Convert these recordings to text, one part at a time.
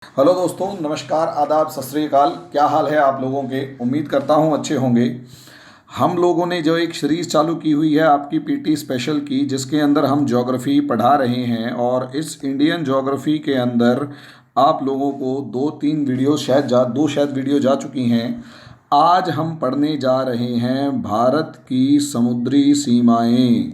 Hello दोस्तों, नमस्कार, आदाब, सत श्री अकाल। क्या हाल है आप लोगों के? उम्मीद करता हूँ अच्छे होंगे। हम लोगों ने जो एक सीरीज़ चालू की हुई है आपकी पीटी स्पेशल की, जिसके अंदर हम ज्योग्राफी पढ़ा रहे हैं, और इस इंडियन ज्योग्राफी के अंदर आप लोगों को दो तीन वीडियो शायद वीडियो जा चुकी हैं। आज हम पढ़ने जा रहे हैं भारत की समुद्री सीमाएं।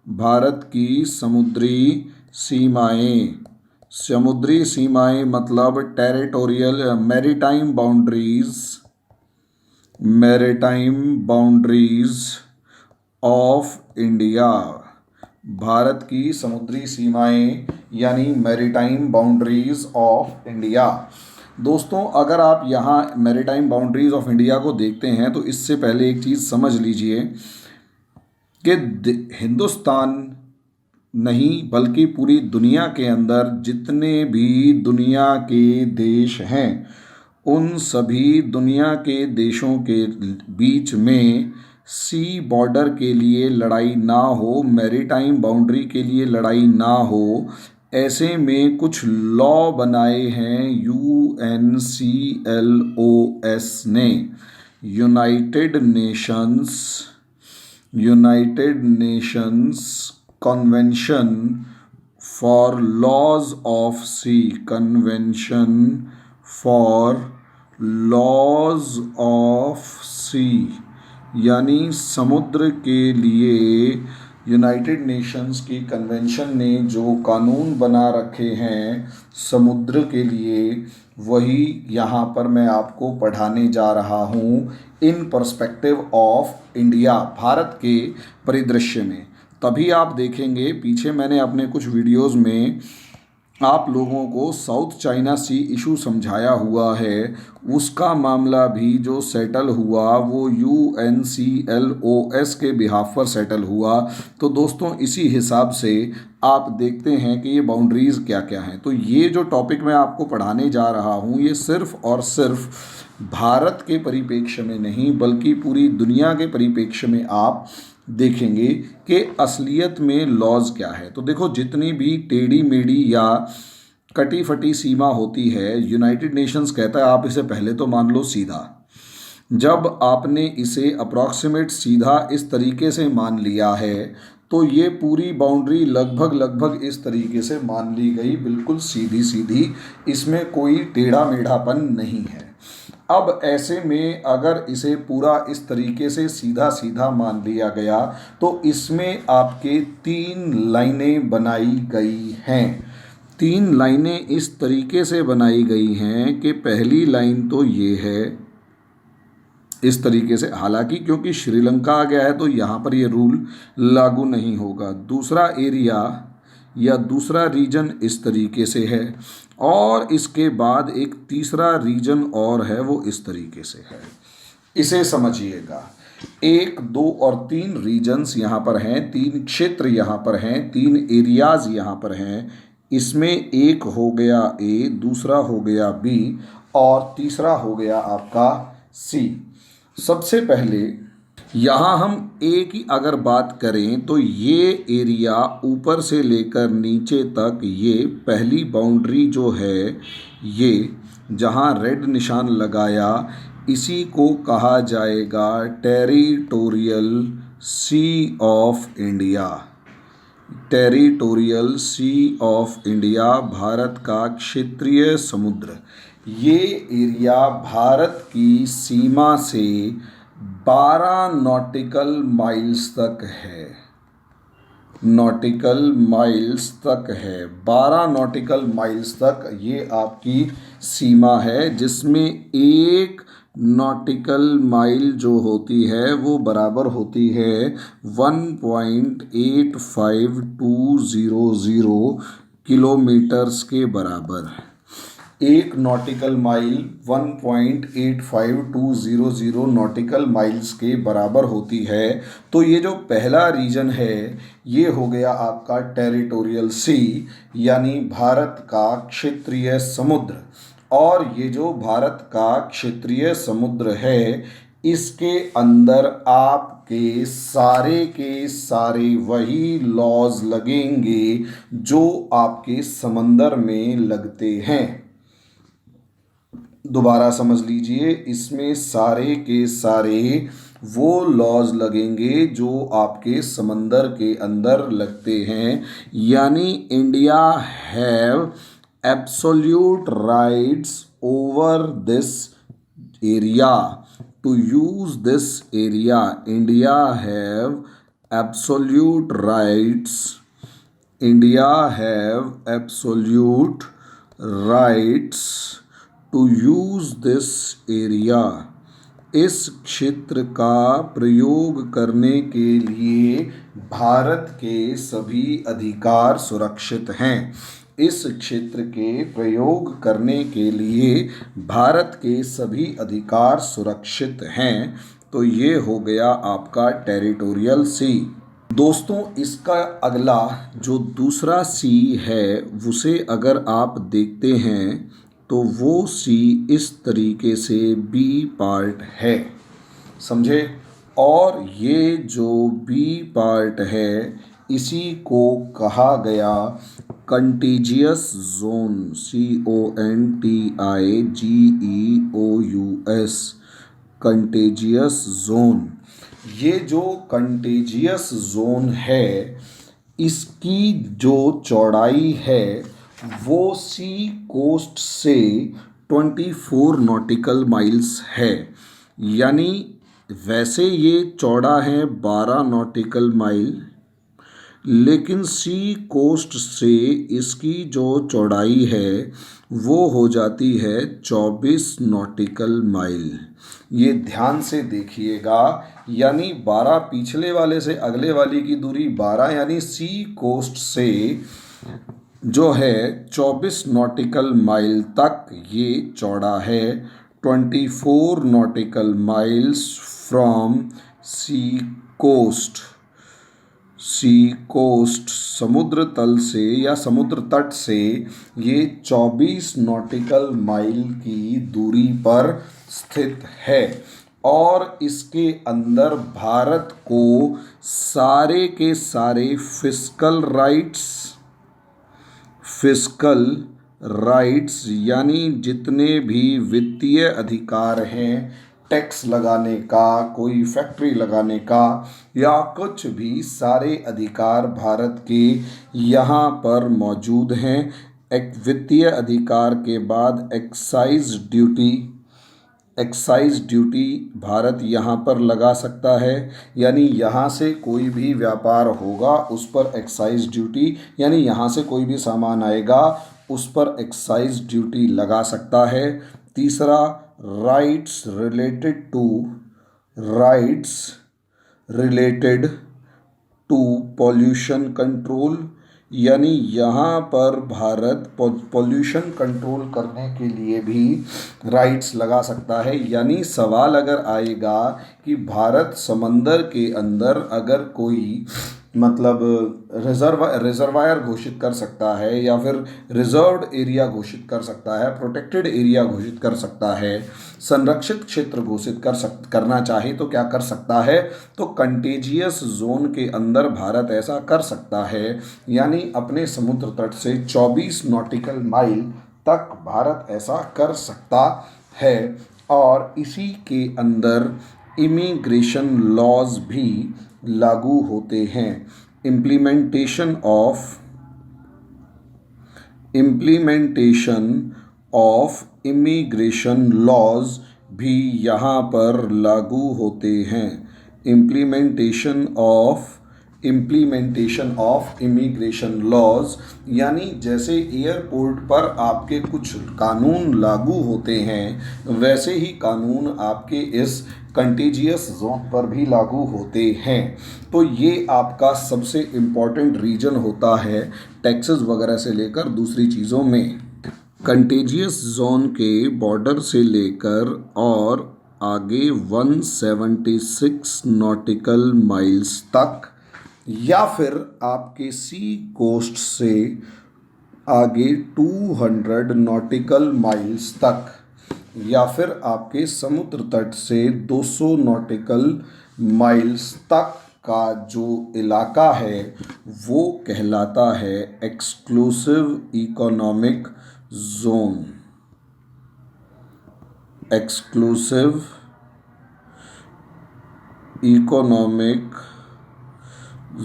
भारत की समुद्री सीमाएं। समुद्री सीमाएं मतलब territorial maritime boundaries. Maritime boundaries of India. Bharat की समुद्री सीमाएं यानी मैरीटाइम बाउंड्रीज ऑफ इंडिया। दोस्तों, अगर आप यहाँ मैरीटाइम बाउंड्रीज ऑफ इंडिया को देखते हैं तो इससे पहले एक चीज़ समझ लीजिए कि हिंदुस्तान नहीं बल्कि पूरी दुनिया के अंदर जितने भी दुनिया के देश हैं, उन सभी दुनिया के देशों के बीच में सी बॉर्डर के लिए लड़ाई ना हो, मैरीटाइम बाउंड्री के लिए लड़ाई ना हो, ऐसे में कुछ लॉ बनाए हैं UNCLOS ने, United Nations Convention for laws of Sea. Convention for laws of sea यानी समुद्र के लिए यूनाइटेड नेशंस की कन्वेंशन ने जो कानून बना रखे हैं समुद्र के लिए, वही यहाँ पर मैं आपको पढ़ाने जा रहा हूँ in perspective of India, Bharat के परिदृश्य में। तभी आप देखेंगे, पीछे मैंने अपने कुछ वीडियोस में आप लोगों को साउथ चाइना सी इशू समझाया हुआ है, उसका मामला भी जो सेटल हुआ वो UNCLOS के बिहाफ पर सेटल हुआ। तो दोस्तों, इसी हिसाब से आप देखते हैं कि ये बाउंड्रीज़ क्या क्या हैं। तो ये जो टॉपिक मैं आपको पढ़ाने जा रहा हूँ, ये सिर्फ़ और सिर्फ भारत के परिप्रेक्ष्य में नहीं बल्कि पूरी दुनिया के परिप्रेक्ष्य में आप देखेंगे कि असलियत में लॉज क्या है। तो देखो, जितनी भी टेढ़ी मेढ़ी या कटी फटी सीमा होती है, यूनाइटेड नेशंस कहता है आप इसे पहले तो मान लो सीधा। जब आपने इसे अप्रॉक्सीमेट सीधा इस तरीके से मान लिया है तो ये पूरी बाउंड्री लगभग इस तरीके से मान ली गई, बिल्कुल सीधी सीधी, इसमें कोई टेढ़ा मेढ़ापन नहीं है। अब ऐसे में अगर इसे पूरा इस तरीके से सीधा सीधा मान लिया गया तो इसमें आपके तीन लाइनें बनाई गई हैं। तीन लाइनें इस तरीके से बनाई गई हैं कि पहली लाइन तो ये है इस तरीके से, हालांकि क्योंकि श्रीलंका आ गया है तो यहाँ पर ये रूल लागू नहीं होगा। दूसरा एरिया या दूसरा रीजन इस तरीके से है, और इसके बाद एक तीसरा रीजन और है, वो इस तरीके से है। इसे समझिएगा, 1, 2 और 3 रीजन्स यहाँ पर हैं, 3 क्षेत्र यहाँ पर हैं, 3 एरियाज यहाँ पर हैं। इसमें एक हो गया A, दूसरा हो गया B और तीसरा हो गया आपका C। सबसे पहले यहाँ हम A की अगर बात करें तो ये एरिया ऊपर से लेकर नीचे तक, ये पहली बाउंड्री जो है, ये जहाँ रेड निशान लगाया, इसी को कहा जाएगा territorial C of India. Territorial C of India, Bharat का क्षेत्रीय समुद्र। ये एरिया भारत की सीमा से 12 नॉटिकल माइल्स तक है। नॉटिकल माइल्स तक है, 12 नॉटिकल माइल्स तक ये आपकी सीमा है, जिसमें एक नॉटिकल माइल जो होती है वो बराबर होती है 1.85200 किलोमीटर्स के बराबर। एक नॉटिकल माइल 1.85200 नॉटिकल माइल्स के बराबर होती है। तो ये जो पहला रीजन है ये हो गया आपका टेरिटोरियल सी यानी भारत का क्षेत्रीय समुद्र। और ये जो भारत का क्षेत्रीय समुद्र है, इसके अंदर आपके सारे वही लॉज लगेंगे जो आपके समंदर में लगते हैं। दोबारा समझ लीजिए, इसमें सारे के सारे वो लॉज लगेंगे जो आपके समंदर के अंदर लगते हैं। यानी India have absolute rights over this area. To use this area, India have absolute rights, India have absolute rights to use this area. इस क्षेत्र का प्रयोग करने के लिए भारत के सभी अधिकार सुरक्षित हैं। इस क्षेत्र के प्रयोग करने के लिए भारत के सभी अधिकार सुरक्षित हैं। तो ये हो गया आपका टेरिटोरियल सी। दोस्तों, इसका अगला जो दूसरा सी है उसे अगर आप देखते हैं तो वो सी इस तरीके से बी पार्ट है, समझे। और ये जो बी पार्ट है इसी को कहा गया contiguous zone, CONTIGEOUS, contagious zone. ये जो कंटेजियस जोन है इसकी जो चौड़ाई है वो सी कोस्ट से 24 नॉटिकल माइल्स है। यानी वैसे ये चौड़ा है 12 नॉटिकल माइल, लेकिन सी कोस्ट से इसकी जो चौड़ाई है वो हो जाती है 24 नॉटिकल माइल। ये ध्यान से देखिएगा, यानी 12 पिछले वाले से अगले वाले की दूरी 12, यानी सी कोस्ट से जो है 24 नॉटिकल माइल तक ये चौड़ा है। 24 nautical miles from sea coast, sea coast समुद्र तल से या समुद्र तट से ये 24 नॉटिकल माइल की दूरी पर स्थित है। और इसके अंदर भारत को सारे के सारे फिस्कल राइट्स यानी जितने भी वित्तीय अधिकार हैं, टैक्स लगाने का, कोई फैक्ट्री लगाने का या कुछ भी, सारे अधिकार भारत के यहाँ पर मौजूद हैं। एक वित्तीय अधिकार के बाद एक्साइज ड्यूटी भारत यहाँ पर लगा सकता है। यानी यहाँ से कोई भी व्यापार होगा उस पर एक्साइज ड्यूटी, यानी यहाँ से कोई भी सामान आएगा उस पर एक्साइज ड्यूटी लगा सकता है। तीसरा, rights related to pollution control, यानी यहाँ पर भारत पॉल्यूशन कंट्रोल करने के लिए भी राइट्स लगा सकता है। यानी सवाल अगर आएगा कि भारत समंदर के अंदर अगर कोई मतलब रिजर्वायर घोषित कर सकता है या फिर रिजर्व्ड एरिया घोषित कर सकता है, प्रोटेक्टेड एरिया घोषित कर सकता है, संरक्षित क्षेत्र घोषित करना चाहे तो क्या कर सकता है, तो कंटेजियस जोन के अंदर भारत ऐसा कर सकता है। यानी अपने समुद्र तट से 24 नॉटिकल माइल तक भारत ऐसा कर सकता है। और इसी के अंदर इमिग्रेशन लॉज भी लागू होते हैं। इम्प्लीमेंटेशन ऑफ इमिग्रेशन लॉज भी यहाँ पर लागू होते हैं। इम्प्लीमेंटेशन ऑफ इमिग्रेशन लॉज, यानी जैसे एयरपोर्ट पर आपके कुछ कानून लागू होते हैं वैसे ही कानून आपके इस कंटेजियस जोन पर भी लागू होते हैं। तो ये आपका सबसे इम्पॉर्टेंट रीजन होता है टैक्सेस वगैरह से लेकर दूसरी चीज़ों में। कंटेजियस जोन के बॉर्डर से लेकर और आगे 176 नॉटिकल माइल्स तक, या फिर आपके सी कोस्ट से आगे 200 नॉटिकल माइल्स तक, या फिर आपके समुद्र तट से 200 नॉटिकल माइल्स तक का जो इलाका है वो कहलाता है exclusive economic zone. Exclusive economic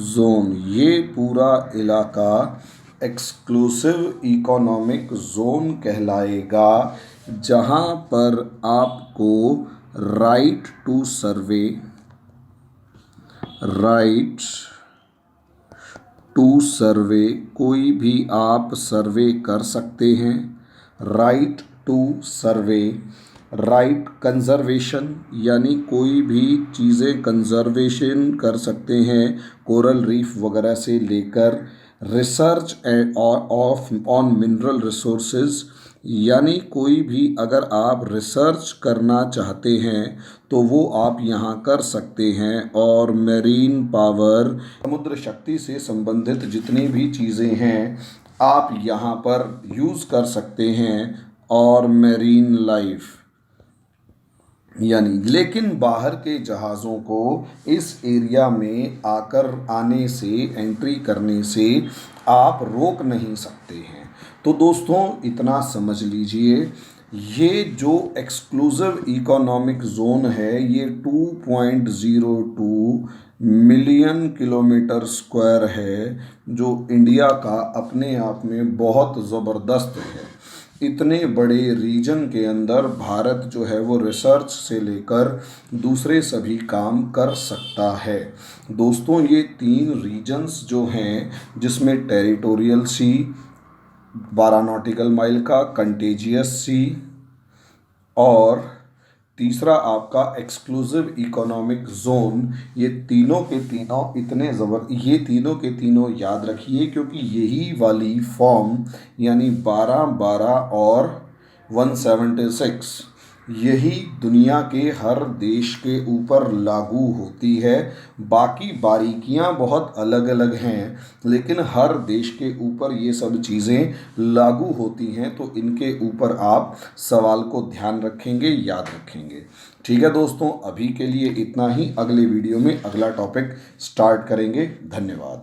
zone, ये पूरा इलाका एक्सक्लूसिव इकोनॉमिक जोन कहलाएगा, जहां पर आपको राइट टू सर्वे, कोई भी आप सर्वे कर सकते हैं, right to survey, right conservation, यानी कोई भी चीज़ें कंजर्वेशन कर सकते हैं, कोरल रीफ वगैरह से लेकर रिसर्च ऑन मिनरल रिसोर्सेज, यानी कोई भी अगर आप रिसर्च करना चाहते हैं तो वो आप यहाँ कर सकते हैं, और मेरीन पावर, समुद्र शक्ति से संबंधित जितनी भी चीज़ें हैं आप यहाँ पर यूज़ कर सकते हैं, और मेरीन लाइफ यानी, लेकिन बाहर के जहाज़ों को इस एरिया में आने से, एंट्री करने से आप रोक नहीं सकते हैं। तो दोस्तों इतना समझ लीजिए, ये जो एक्सक्लूसिव इकोनॉमिक जोन है ये 2.02 मिलियन किलोमीटर स्क्वायर है, जो इंडिया का अपने आप में बहुत ज़बरदस्त है। इतने बड़े रीजन के अंदर भारत जो है वो रिसर्च से लेकर दूसरे सभी काम कर सकता है। दोस्तों ये 3 रीजन्स जो हैं, जिसमें टेरिटोरियल सी, 12 नॉटिकल माइल का कंटेजियस सी, और तीसरा आपका एक्सक्लूसिव इकोनॉमिक जोन, ये तीनों के तीनों ये तीनों के तीनों याद रखिए, क्योंकि यही वाली फॉर्म यानी 12, 12 और 176 यही दुनिया के हर देश के ऊपर लागू होती है। बाकी बारीकियां बहुत अलग अलग हैं, लेकिन हर देश के ऊपर ये सब चीज़ें लागू होती हैं, तो इनके ऊपर आप सवाल को ध्यान रखेंगे, याद रखेंगे। ठीक है दोस्तों, अभी के लिए इतना ही। अगले वीडियो में अगला टॉपिक स्टार्ट करेंगे। धन्यवाद।